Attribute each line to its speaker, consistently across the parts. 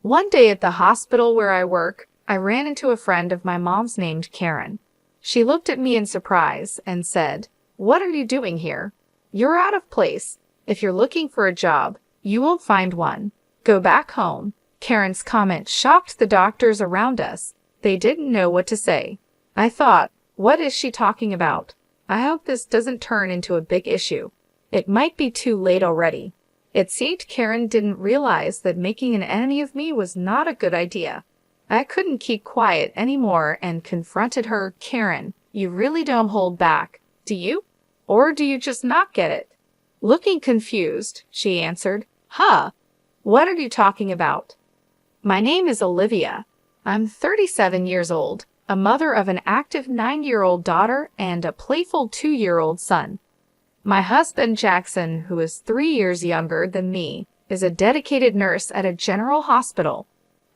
Speaker 1: One day at the hospital where I work, I ran into a friend of my mom's named Karen. She looked at me in surprise and said, "What are you doing here? You're out of place. If you're looking for a job, you won't find one. Go back home." Karen's comment shocked the doctors around us. They didn't know what to say. I thought, what is she talking about? I hope this doesn't turn into a big issue. It might be too late already. It seemed Karen didn't realize that making an enemy of me was not a good idea. I couldn't keep quiet anymore and confronted her. "Karen, you really don't hold back, do you? Or do you just not get it?" Looking confused, she answered, "Huh? What are you talking about?" "My name is Olivia. I'm 37 years old, a mother of an active 9-year-old daughter and a playful 2-year-old son. My husband, Jackson, who is 3 years younger than me, is a dedicated nurse at a general hospital.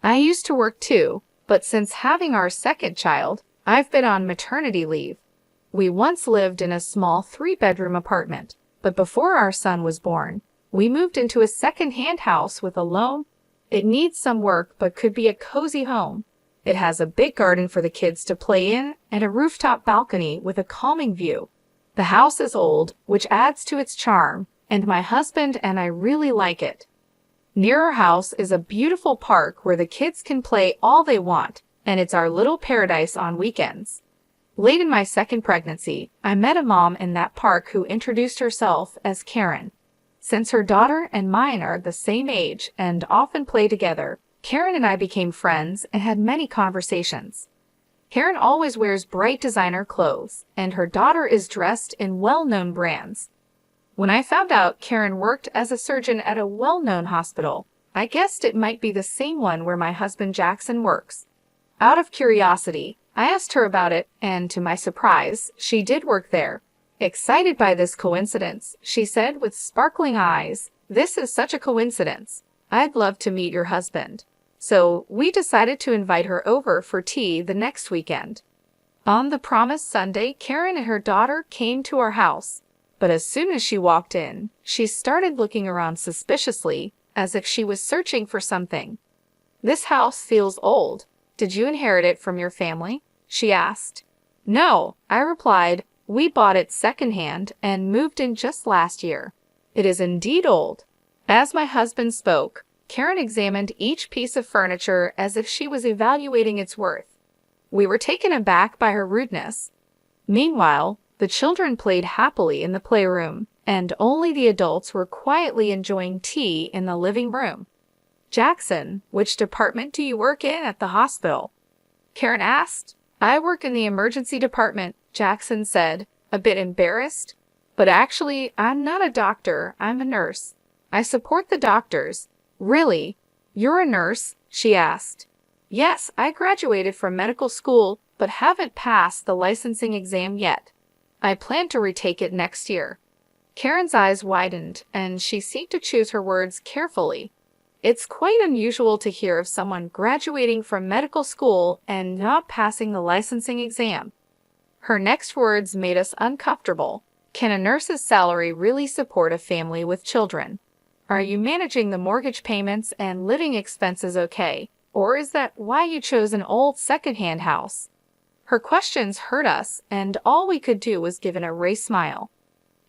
Speaker 1: I used to work too, but since having our second child, I've been on maternity leave. We once lived in a small 3-bedroom apartment, but before our son was born, we moved into a second-hand house with a loan. It needs some work but could be a cozy home. It has a big garden for the kids to play in and a rooftop balcony with a calming view. The house is old, which adds to its charm, and my husband and I really like it. Near our house is a beautiful park where the kids can play all they want, and it's our little paradise on weekends. Late in my second pregnancy, I met a mom in that park who introduced herself as Karen. Since her daughter and mine are the same age and often play together, Karen and I became friends and had many conversations. Karen always wears bright designer clothes, and her daughter is dressed in well-known brands. When I found out Karen worked as a surgeon at a well-known hospital, I guessed it might be the same one where my husband Jackson works. Out of curiosity, I asked her about it, and to my surprise, she did work there. Excited by this coincidence, she said with sparkling eyes, "This is such a coincidence. I'd love to meet your husband." So we decided to invite her over for tea the next weekend. On the promised Sunday, Karen and her daughter came to our house. But as soon as she walked in, she started looking around suspiciously, as if she was searching for something. "This house feels old. Did you inherit it from your family?" she asked. "No," I replied. "We bought it secondhand and moved in just last year." "It is indeed old." As my husband spoke, Karen examined each piece of furniture as if she was evaluating its worth. We were taken aback by her rudeness. Meanwhile, the children played happily in the playroom, and only the adults were quietly enjoying tea in the living room. "Jackson, which department do you work in at the hospital?" Karen asked. "I work in the emergency department," Jackson said, a bit embarrassed. "But actually, I'm not a doctor, I'm a nurse. I support the doctors." "Really? You're a nurse?" she asked. "Yes, I graduated from medical school, but haven't passed the licensing exam yet. I plan to retake it next year." Karen's eyes widened, and she seemed to choose her words carefully. It's quite unusual to hear of someone graduating from medical school and not passing the licensing exam. Her next words made us uncomfortable. "Can a nurse's salary really support a family with children? Are you managing the mortgage payments and living expenses okay? Or is that why you chose an old second-hand house?" Her questions hurt us, and all we could do was give an erased smile.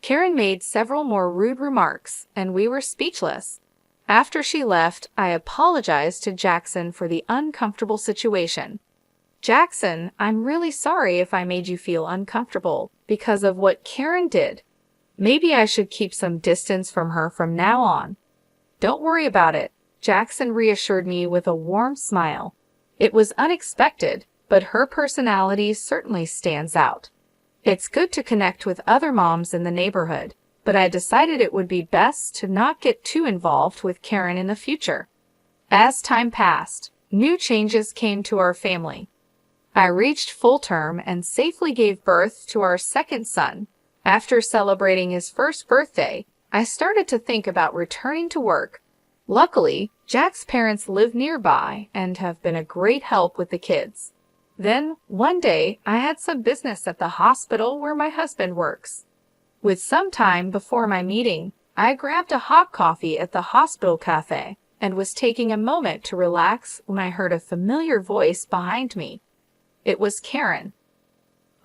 Speaker 1: Karen made several more rude remarks, and we were speechless. After she left, I apologized to Jackson for the uncomfortable situation. "Jackson, I'm really sorry if I made you feel uncomfortable because of what Karen did. Maybe I should keep some distance from her from now on." "Don't worry about it," Jackson reassured me with a warm smile. "It was unexpected, but her personality certainly stands out. It's good to connect with other moms in the neighborhood, but I decided it would be best to not get too involved with Karen in the future." As time passed, new changes came to our family. I reached full term and safely gave birth to our second son. After celebrating his first birthday, I started to think about returning to work. Luckily, Jack's parents live nearby and have been a great help with the kids. Then, one day, I had some business at the hospital where my husband works. With some time before my meeting, I grabbed a hot coffee at the hospital cafe, and was taking a moment to relax when I heard a familiar voice behind me. It was Karen.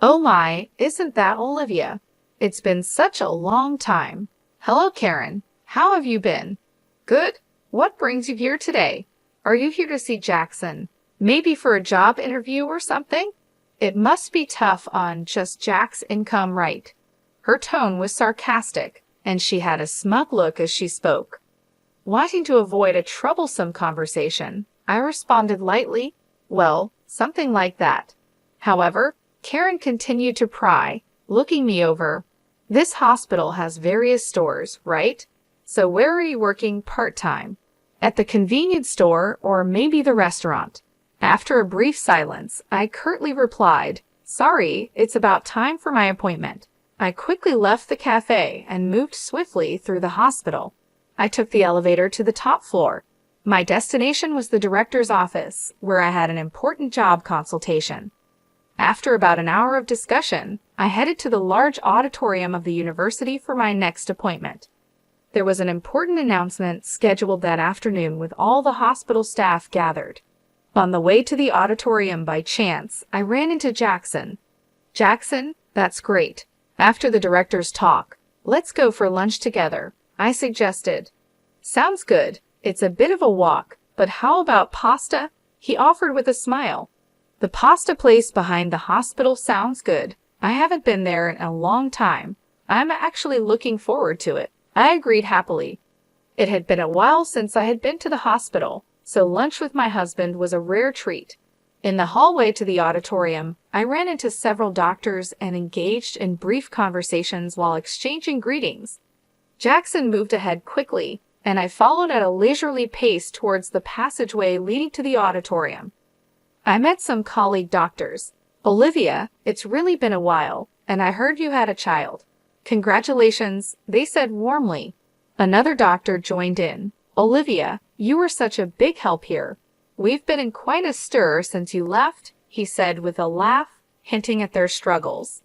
Speaker 1: Oh my, isn't that Olivia? It's been such a long time. Hello, Karen. How have you been? Good. What brings you here today? Are you here to see Jackson? Maybe for a job interview or something? It must be tough on just Jack's income, right? Her tone was sarcastic, and she had a smug look as she spoke. Wanting to avoid a troublesome conversation, I responded lightly, well, something like that. However, Karen continued to pry, looking me over. This hospital has various stores, right? So where are you working part-time? At the convenience store or maybe the restaurant? After a brief silence, I curtly replied, sorry, it's about time for my appointment. I quickly left the cafe and moved swiftly through the hospital. I took the elevator to the top floor. My destination was the director's office, where I had an important job consultation. After about an hour of discussion, I headed to the large auditorium of the university for my next appointment. There was an important announcement scheduled that afternoon with all the hospital staff gathered. On the way to the auditorium by chance, I ran into Jackson. Jackson, that's great. After the director's talk, let's go for lunch together, I suggested. Sounds good. It's a bit of a walk, but how about pasta? He offered with a smile. The pasta place behind the hospital sounds good. I haven't been there in a long time. I'm actually looking forward to it. I agreed happily. It had been a while since I had been to the hospital, so lunch with my husband was a rare treat. In the hallway to the auditorium, I ran into several doctors and engaged in brief conversations while exchanging greetings. Jackson moved ahead quickly, and I followed at a leisurely pace towards the passageway leading to the auditorium. I met some colleague doctors. Olivia, it's really been a while, and I heard you had a child. Congratulations, they said warmly. Another doctor joined in. Olivia, you were such a big help here. We've been in quite a stir since you left, he said with a laugh, hinting at their struggles.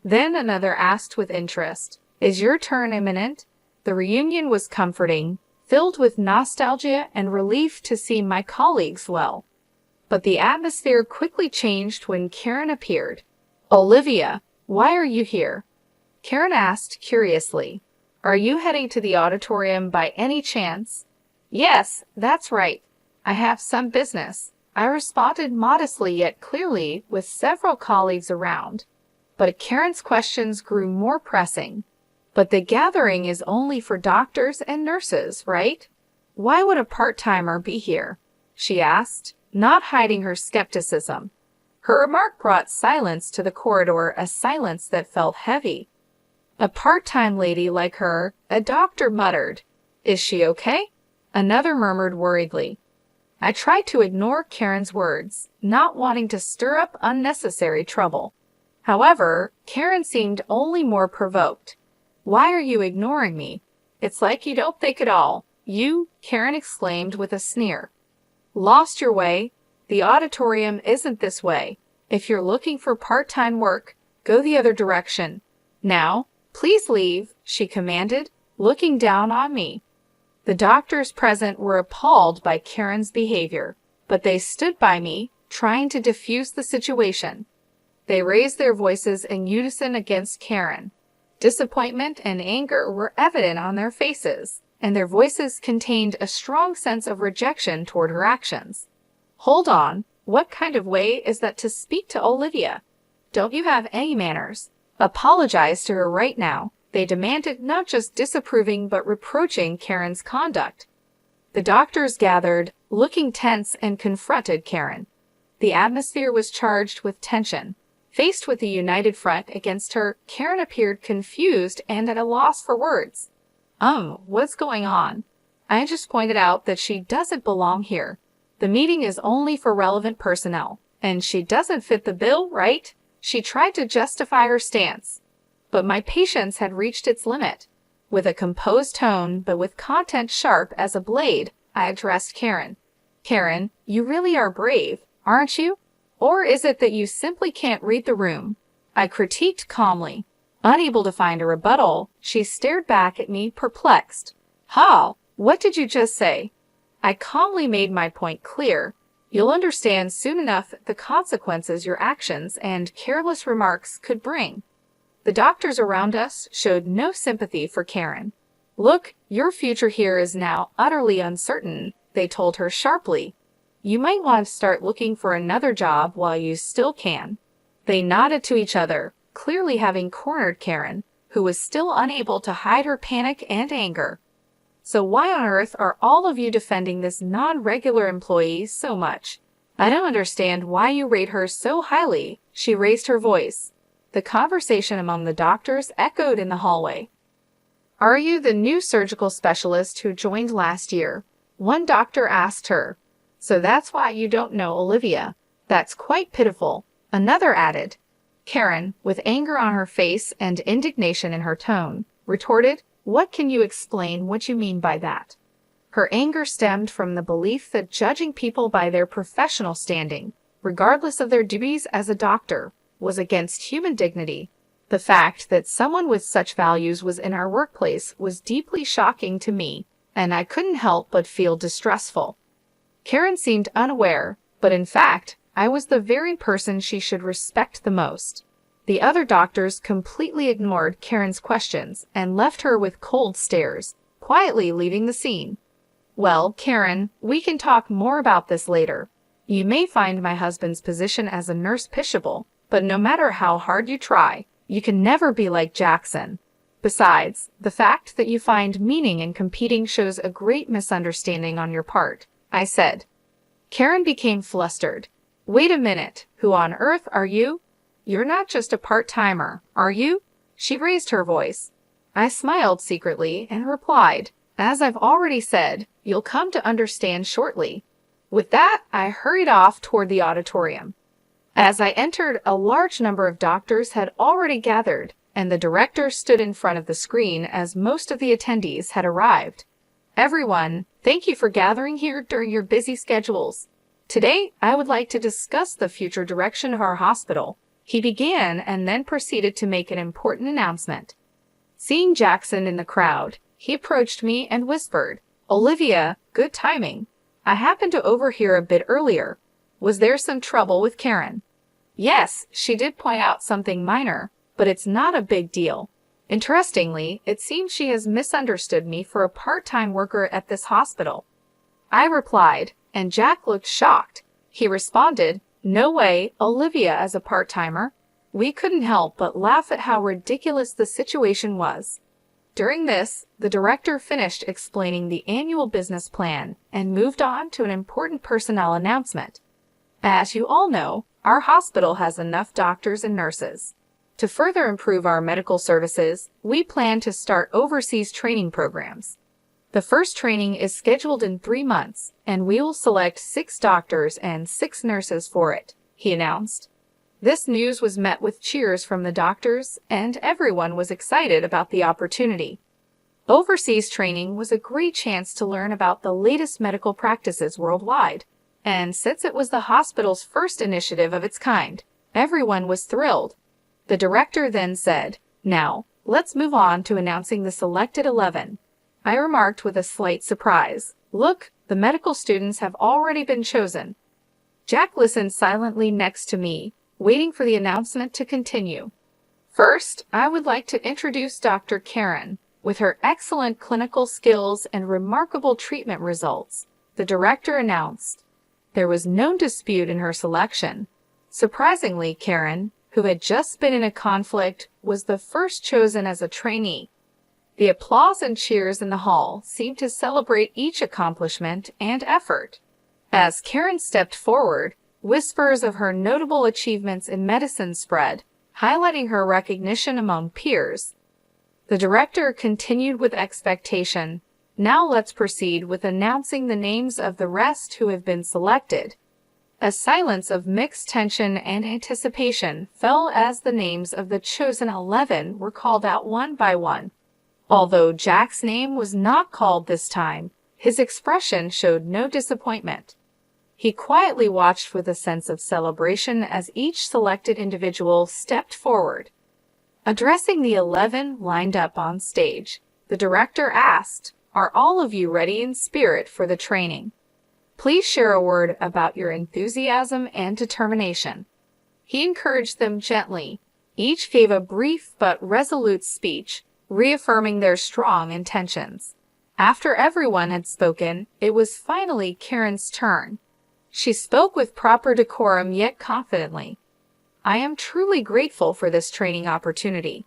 Speaker 1: Then another asked with interest, is your turn imminent? The reunion was comforting, filled with nostalgia and relief to see my colleagues well. But the atmosphere quickly changed when Karen appeared. Olivia, why are you here? Karen asked curiously. Are you heading to the auditorium by any chance? Yes, that's right. I have some business. I responded modestly yet clearly with several colleagues around. But Karen's questions grew more pressing. But the gathering is only for doctors and nurses, right? Why would a part-timer be here? She asked, not hiding her skepticism. Her remark brought silence to the corridor, a silence that felt heavy. A part-time lady like her, a doctor muttered. Is she okay? Another murmured worriedly. I tried to ignore Karen's words, not wanting to stir up unnecessary trouble. However, Karen seemed only more provoked. Why are you ignoring me? It's like you don't think at all. You, Karen exclaimed with a sneer. Lost your way? The auditorium isn't this way. If you're looking for part-time work, go the other direction. Now, please leave, she commanded, looking down on me. The doctors present were appalled by Karen's behavior, but they stood by me, trying to diffuse the situation. They raised their voices in unison against Karen. Disappointment and anger were evident on their faces, and their voices contained a strong sense of rejection toward her actions. Hold on, what kind of way is that to speak to Olivia? Don't you have any manners? Apologize to her right now. They demanded, not just disapproving but reproaching Karen's conduct. The doctors gathered, looking tense, and confronted Karen. The atmosphere was charged with tension. Faced with a united front against her, Karen appeared confused and at a loss for words. What's going on? I just pointed out that she doesn't belong here. The meeting is only for relevant personnel, and she doesn't fit the bill, right? She tried to justify her stance. But my patience had reached its limit. With a composed tone, but with content sharp as a blade, I addressed Karen. Karen, you really are brave, aren't you? Or is it that you simply can't read the room? I critiqued calmly. Unable to find a rebuttal, she stared back at me, perplexed. What did you just say? I calmly made my point clear. You'll understand soon enough the consequences your actions and careless remarks could bring. The doctors around us showed no sympathy for Karen. Look, your future here is now utterly uncertain, they told her sharply. You might want to start looking for another job while you still can. They nodded to each other, clearly having cornered Karen, who was still unable to hide her panic and anger. So why on earth are all of you defending this non-regular employee so much? I don't understand why you rate her so highly, she raised her voice. The conversation among the doctors echoed in the hallway. Are you the new surgical specialist who joined last year? One doctor asked her. So that's why you don't know Olivia. That's quite pitiful, another added. Karen, with anger on her face and indignation in her tone, retorted, What can you explain what you mean by that? Her anger stemmed from the belief that judging people by their professional standing, regardless of their duties as a doctor, was against human dignity. The fact that someone with such values was in our workplace was deeply shocking to me, and I couldn't help but feel distressful. Karen seemed unaware, but in fact, I was the very person she should respect the most. The other doctors completely ignored Karen's questions and left her with cold stares, quietly leaving the scene. Well, Karen, we can talk more about this later. You may find my husband's position as a nurse pitiable, but no matter how hard you try, you can never be like Jackson. Besides, the fact that you find meaning in competing shows a great misunderstanding on your part, I said. Karen became flustered. Wait a minute, who on earth are you? You're not just a part-timer, are you? She raised her voice. I smiled secretly and replied, As I've already said, you'll come to understand shortly. With that, I hurried off toward the auditorium. As I entered, a large number of doctors had already gathered, and the director stood in front of the screen as most of the attendees had arrived. Everyone, thank you for gathering here during your busy schedules. Today, I would like to discuss the future direction of our hospital. He began and then proceeded to make an important announcement. Seeing Jackson in the crowd, he approached me and whispered, Olivia, good timing. I happened to overhear a bit earlier. Was there some trouble with Karen? Yes, she did point out something minor, but it's not a big deal. Interestingly, it seems she has misunderstood me for a part-time worker at this hospital. I replied, and Jack looked shocked. He responded, No way, Olivia as a part-timer. We couldn't help but laugh at how ridiculous the situation was. During this, the director finished explaining the annual business plan and moved on to an important personnel announcement. As you all know, our hospital has enough doctors and nurses. To further improve our medical services, we plan to start overseas training programs. The first training is scheduled in 3 months, and we will select 6 doctors and 6 nurses for it, he announced. This news was met with cheers from the doctors, and everyone was excited about the opportunity. Overseas training was a great chance to learn about the latest medical practices worldwide, and since it was the hospital's first initiative of its kind, everyone was thrilled. The director then said, Now, let's move on to announcing the selected 11. I remarked with a slight surprise, Look, the medical students have already been chosen. Jack listened silently next to me, waiting for the announcement to continue. First, I would like to introduce Dr. Karen. With her excellent clinical skills and remarkable treatment results, the director announced. There was no dispute in her selection. Surprisingly, Karen, who had just been in a conflict, was the first chosen as a trainee. The applause and cheers in the hall seemed to celebrate each accomplishment and effort. As Karen stepped forward, whispers of her notable achievements in medicine spread, highlighting her recognition among peers. The director continued with expectation. Now let's proceed with announcing the names of the rest who have been selected. A silence of mixed tension and anticipation fell as the names of the chosen 11 were called out one by one. Although Jack's name was not called this time, his expression showed no disappointment. He quietly watched with a sense of celebration as each selected individual stepped forward. Addressing the 11 lined up on stage, the director asked, Are all of you ready in spirit for the training? Please share a word about your enthusiasm and determination. He encouraged them gently. Each gave a brief but resolute speech, reaffirming their strong intentions. After everyone had spoken, it was finally Karen's turn. She spoke with proper decorum yet confidently. I am truly grateful for this training opportunity.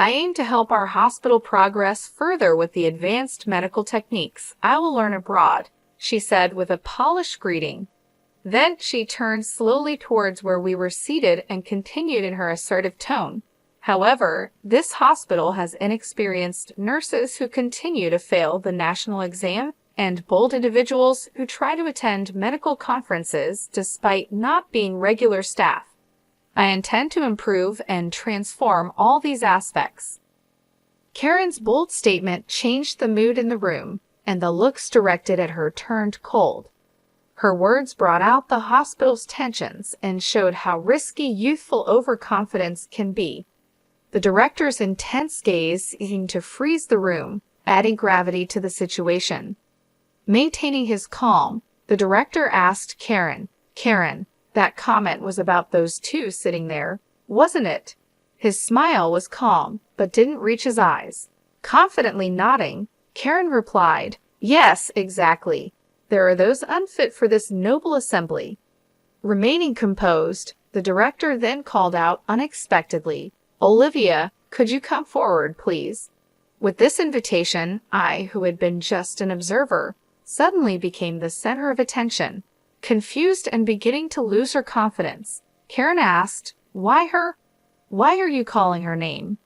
Speaker 1: I aim to help our hospital progress further with the advanced medical techniques I will learn abroad, she said with a polished greeting. Then she turned slowly towards where we were seated and continued in her assertive tone. However, this hospital has inexperienced nurses who continue to fail the national exam and bold individuals who try to attend medical conferences despite not being regular staff. I intend to improve and transform all these aspects. Karen's bold statement changed the mood in the room, and the looks directed at her turned cold. Her words brought out the hospital's tensions and showed how risky youthful overconfidence can be. The director's intense gaze seemed to freeze the room, adding gravity to the situation. Maintaining his calm, the director asked Karen, that comment was about those two sitting there, wasn't it? His smile was calm, but didn't reach his eyes. Confidently nodding, Karen replied, Yes, exactly. There are those unfit for this noble assembly. Remaining composed, the director then called out unexpectedly, Olivia, could you come forward, please? With this invitation, I, who had been just an observer, suddenly became the center of attention. Confused and beginning to lose her confidence, Karen asked, Why her? Why are you calling her name?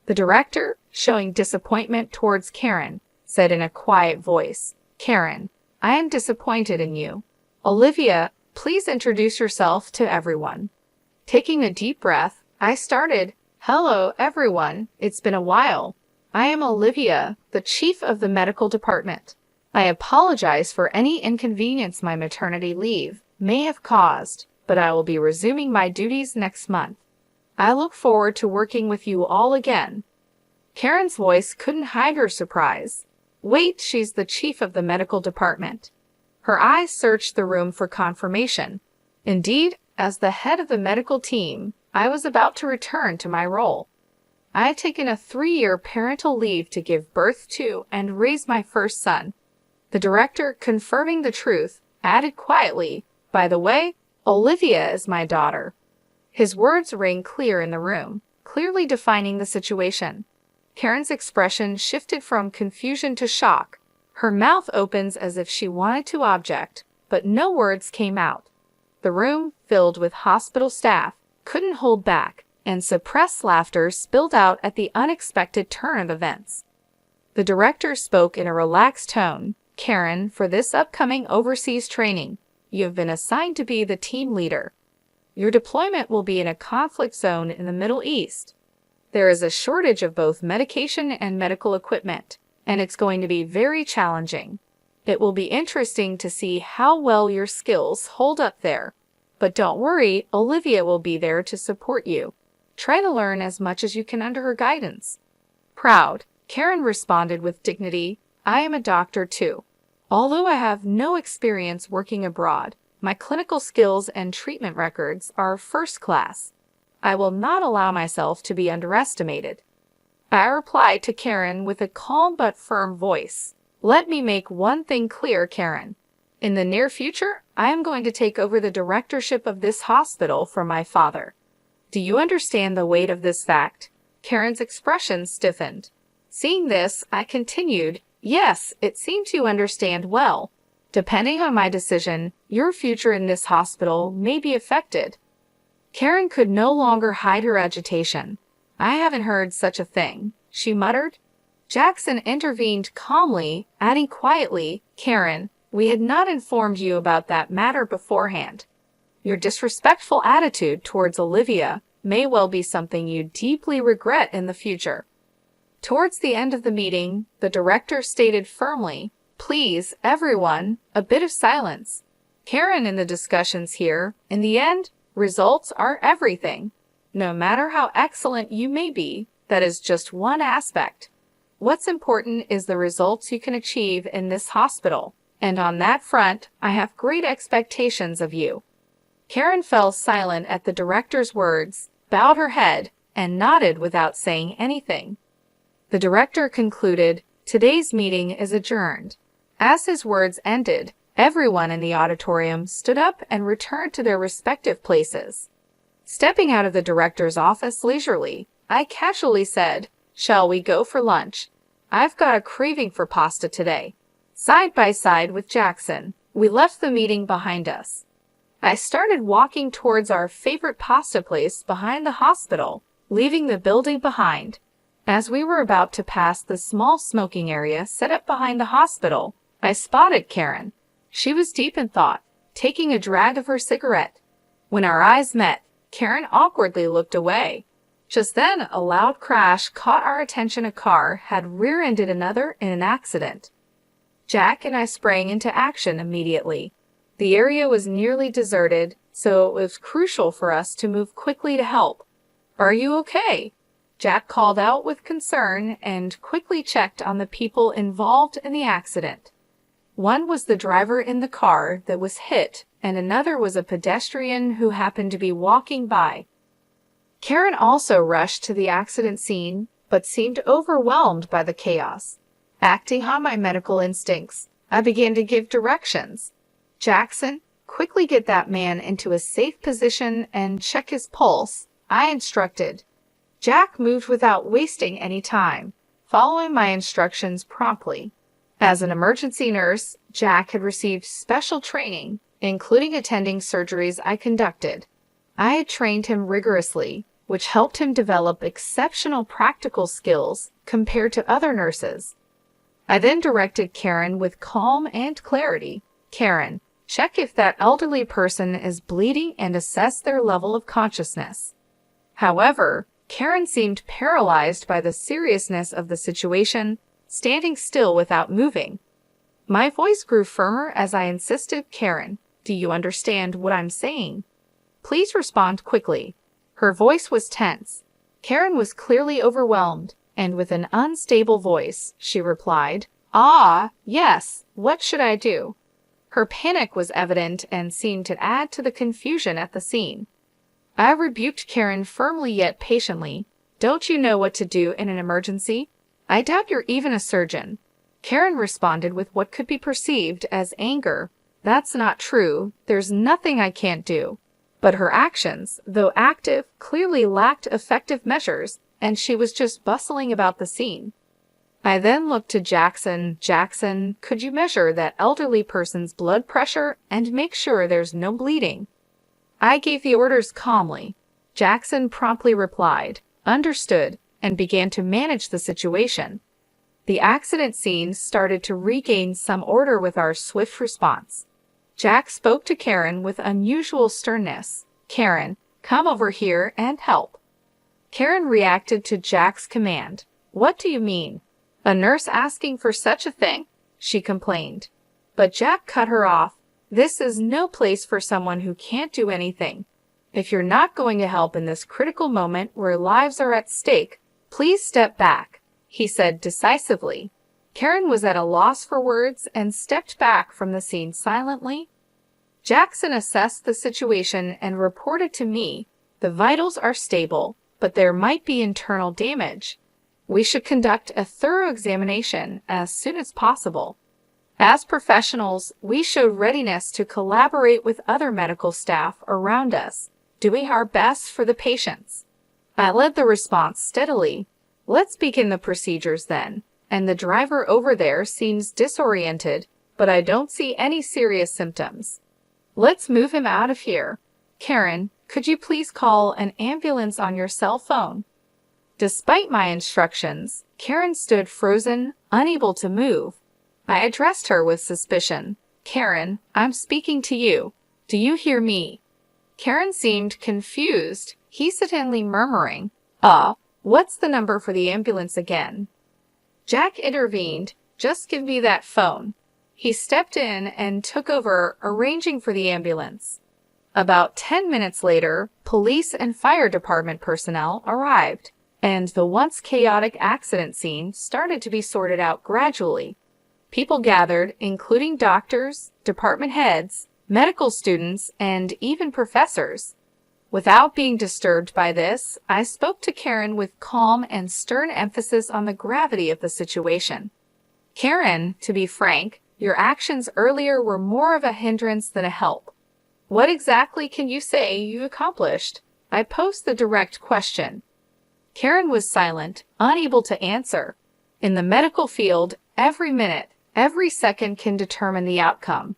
Speaker 1: The director, showing disappointment towards Karen, said in a quiet voice, Karen, I am disappointed in you. Olivia, please introduce yourself to everyone. Taking a deep breath, I started, Hello, everyone. It's been a while. I am Olivia, the chief of the medical department. I apologize for any inconvenience my maternity leave may have caused, but I will be resuming my duties next month. I look forward to working with you all again. Karen's voice couldn't hide her surprise. Wait, she's the chief of the medical department. Her eyes searched the room for confirmation. Indeed, as the head of the medical team, I was about to return to my role. I had taken a 3-year parental leave to give birth to and raise my first son. The director, confirming the truth, added quietly, By the way, Olivia is my daughter. His words rang clear in the room, clearly defining the situation. Karen's expression shifted from confusion to shock. Her mouth opens as if she wanted to object, but no words came out. The room, filled with hospital staff, couldn't hold back, and suppressed laughter spilled out at the unexpected turn of events. The director spoke in a relaxed tone, Karen, for this upcoming overseas training, you have been assigned to be the team leader. Your deployment will be in a conflict zone in the Middle East. There is a shortage of both medication and medical equipment, and it's going to be very challenging. It will be interesting to see how well your skills hold up there. But don't worry, Olivia will be there to support you. Try to learn as much as you can under her guidance. Proud, Karen responded with dignity, I am a doctor too. Although I have no experience working abroad, my clinical skills and treatment records are first class. I will not allow myself to be underestimated. I replied to Karen with a calm but firm voice. Let me make one thing clear, Karen. In the near future, I am going to take over the directorship of this hospital from my father. Do you understand the weight of this fact? Karen's expression stiffened. Seeing this, I continued, Yes, it seems you understand well. Depending on my decision, your future in this hospital may be affected. Karen could no longer hide her agitation. I haven't heard such a thing, she muttered. Jackson intervened calmly, adding quietly, Karen, we had not informed you about that matter beforehand. Your disrespectful attitude towards Olivia may well be something you deeply regret in the future. Towards the end of the meeting, the director stated firmly, Please, everyone, a bit of silence. Karen in the discussions here, in the end, results are everything. No matter how excellent you may be, that is just one aspect. What's important is the results you can achieve in this hospital, and on that front, I have great expectations of you." Karen fell silent at the director's words, bowed her head, and nodded without saying anything. The director concluded, "Today's meeting is adjourned." As his words ended, everyone in the auditorium stood up and returned to their respective places. Stepping out of the director's office leisurely, I casually said, "Shall we go for lunch? I've got a craving for pasta today." Side by side with Jackson, we left the meeting behind us. I started walking towards our favorite pasta place behind the hospital, leaving the building behind. As we were about to pass the small smoking area set up behind the hospital, I spotted Karen. She was deep in thought, taking a drag of her cigarette. When our eyes met, Karen awkwardly looked away. Just then, a loud crash caught our attention. A car had rear-ended another in an accident. Jack and I sprang into action immediately. The area was nearly deserted, so it was crucial for us to move quickly to help. "Are you okay?" Jack called out with concern and quickly checked on the people involved in the accident. One was the driver in the car that was hit, and another was a pedestrian who happened to be walking by. Karen also rushed to the accident scene, but seemed overwhelmed by the chaos. Acting on my medical instincts, I began to give directions. "Jackson, quickly get that man into a safe position and check his pulse," I instructed. Jack moved without wasting any time, following my instructions promptly. As an emergency nurse, Jack had received special training, including attending surgeries I conducted. I had trained him rigorously, which helped him develop exceptional practical skills compared to other nurses. I then directed Karen with calm and clarity. "Karen, check if that elderly person is bleeding and assess their level of consciousness." However, Karen seemed paralyzed by the seriousness of the situation, standing still without moving. My voice grew firmer as I insisted, "Karen, do you understand what I'm saying? Please respond quickly." Her voice was tense. Karen was clearly overwhelmed, and with an unstable voice, she replied, "Ah, yes, what should I do?" Her panic was evident and seemed to add to the confusion at the scene. I rebuked Karen firmly yet patiently. "Don't you know what to do in an emergency? I doubt you're even a surgeon." Karen responded with what could be perceived as anger. "That's not true. There's nothing I can't do." But her actions, though active, clearly lacked effective measures, and she was just bustling about the scene. I then looked to Jackson. "Jackson, could you measure that elderly person's blood pressure and make sure there's no bleeding?" I gave the orders calmly. Jackson promptly replied, "Understood," and began to manage the situation. The accident scene started to regain some order with our swift response. Jack spoke to Karen with unusual sternness. "Karen, come over here and help." Karen reacted to Jack's command. "What do you mean? A nurse asking for such a thing?" she complained. But Jack cut her off. "This is no place for someone who can't do anything. If you're not going to help in this critical moment where lives are at stake, please step back," he said decisively. Karen was at a loss for words and stepped back from the scene silently. Jackson assessed the situation and reported to me, "The vitals are stable, but there might be internal damage. We should conduct a thorough examination as soon as possible." As professionals, we showed readiness to collaborate with other medical staff around us, doing our best for the patients. I led the response steadily. "Let's begin the procedures then. And the driver over there seems disoriented, but I don't see any serious symptoms. Let's move him out of here. Karen, could you please call an ambulance on your cell phone?" Despite my instructions, Karen stood frozen, unable to move. I addressed her with suspicion. "Karen, I'm speaking to you. Do you hear me?" Karen seemed confused, hesitantly murmuring, What's the number for the ambulance again?" Jack intervened. "Just give me that phone." He stepped in and took over, arranging for the ambulance. About 10 minutes later, police and fire department personnel arrived. and the once chaotic accident scene started to be sorted out gradually. People gathered, including doctors, department heads, medical students, and even professors. Without being disturbed by this, I spoke to Karen with calm and stern emphasis on the gravity of the situation. Karen, to be frank, your actions earlier were more of a hindrance than a help. What exactly can you say you accomplished? I posed the direct question. Karen was silent, unable to answer. In the medical field, every minute, every second can determine the outcome.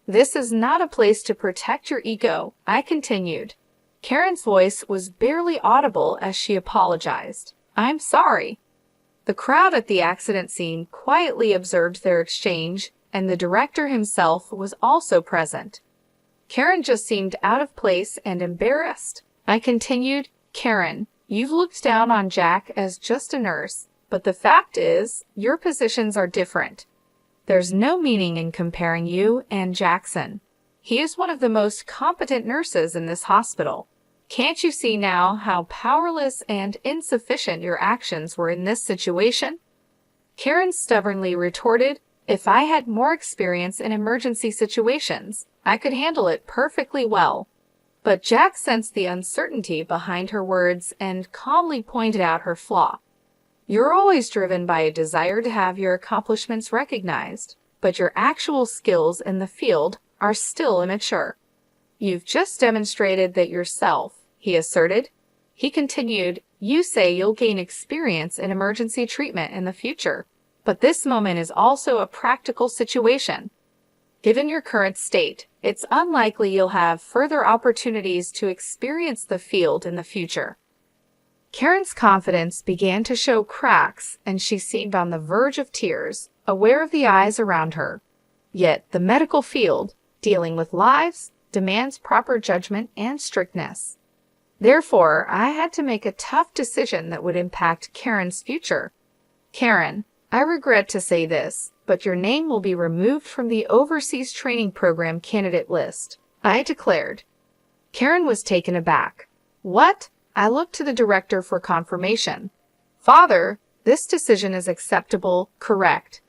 Speaker 1: This is not a place to protect your ego, I continued. Karen's voice was barely audible as she apologized. I'm sorry. The crowd at the accident scene quietly observed their exchange, and the director himself was also present. Karen just seemed out of place and embarrassed. I continued, Karen, you've looked down on Jack as just a nurse, but the fact is, your positions are different. There's no meaning in comparing you and Jackson. He is one of the most competent nurses in this hospital. Can't you see now how powerless and insufficient your actions were in this situation? Karen stubbornly retorted, if I had more experience in emergency situations, I could handle it perfectly well. But Jack sensed the uncertainty behind her words and calmly pointed out her flaw. You're always driven by a desire to have your accomplishments recognized, but your actual skills in the field are still immature. You've just demonstrated that yourself, he asserted. He continued, you say you'll gain experience in emergency treatment in the future, but this moment is also a practical situation. Given your current state, it's unlikely you'll have further opportunities to experience the field in the future. Karen's confidence began to show cracks, and she seemed on the verge of tears, aware of the eyes around her. Yet the medical field, dealing with lives, demands proper judgment and strictness. Therefore, I had to make a tough decision that would impact Karen's future. Karen, I regret to say this, but your name will be removed from the Overseas Training Program candidate list, I declared. Karen was taken aback. What? I looked to the director for confirmation. Father, this decision is acceptable, correct?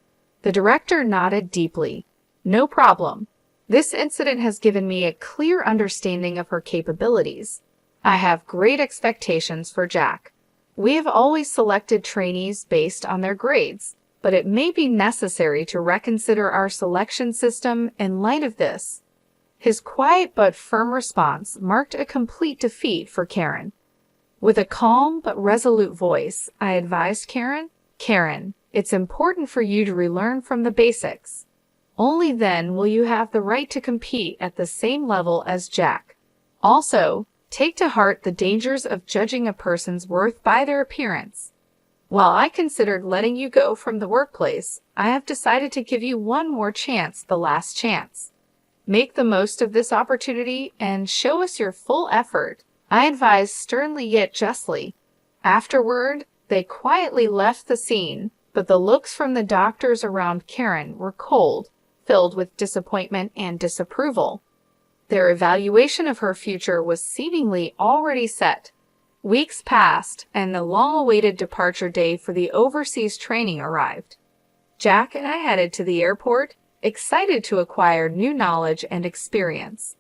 Speaker 1: The director nodded deeply. No problem. This incident has given me a clear understanding of her capabilities. I have great expectations for Jack. We have always selected trainees based on their grades, but it may be necessary to reconsider our selection system in light of this. His quiet but firm response marked a complete defeat for Karen. With a calm but resolute voice, I advised Karen, it's important for you to relearn from the basics. Only then will you have the right to compete at the same level as Jack. Also, take to heart the dangers of judging a person's worth by their appearance. While I considered letting you go from the workplace, I have decided to give you one more chance, the last chance. Make the most of this opportunity and show us your full effort, I advised sternly yet justly. Afterward, they quietly left the scene, but the looks from the doctors around Karen were cold, filled with disappointment and disapproval. Their evaluation of her future was seemingly already set. Weeks passed, and the long-awaited departure day for the overseas training arrived. Jack and I headed to the airport, excited to acquire new knowledge and experience.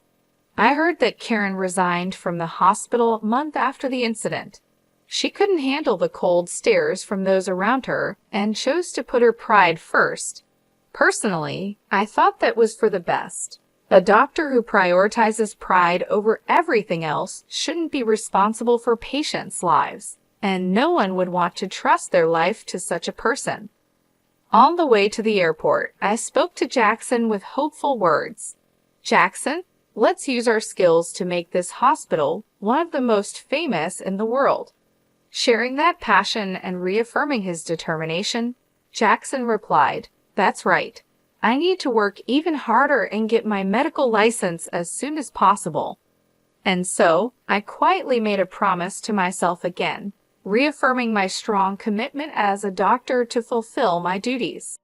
Speaker 1: I heard that Karen resigned from the hospital a month after the incident. She couldn't handle the cold stares from those around her and chose to put her pride first. Personally, I thought that was for the best. A doctor who prioritizes pride over everything else shouldn't be responsible for patients' lives, and no one would want to trust their life to such a person. On the way to the airport, I spoke to Jackson with hopeful words. Jackson, let's use our skills to make this hospital one of the most famous in the world. Sharing that passion and reaffirming his determination, Jackson replied, That's right. I need to work even harder and get my medical license as soon as possible. And so, I quietly made a promise to myself again, reaffirming my strong commitment as a doctor to fulfill my duties.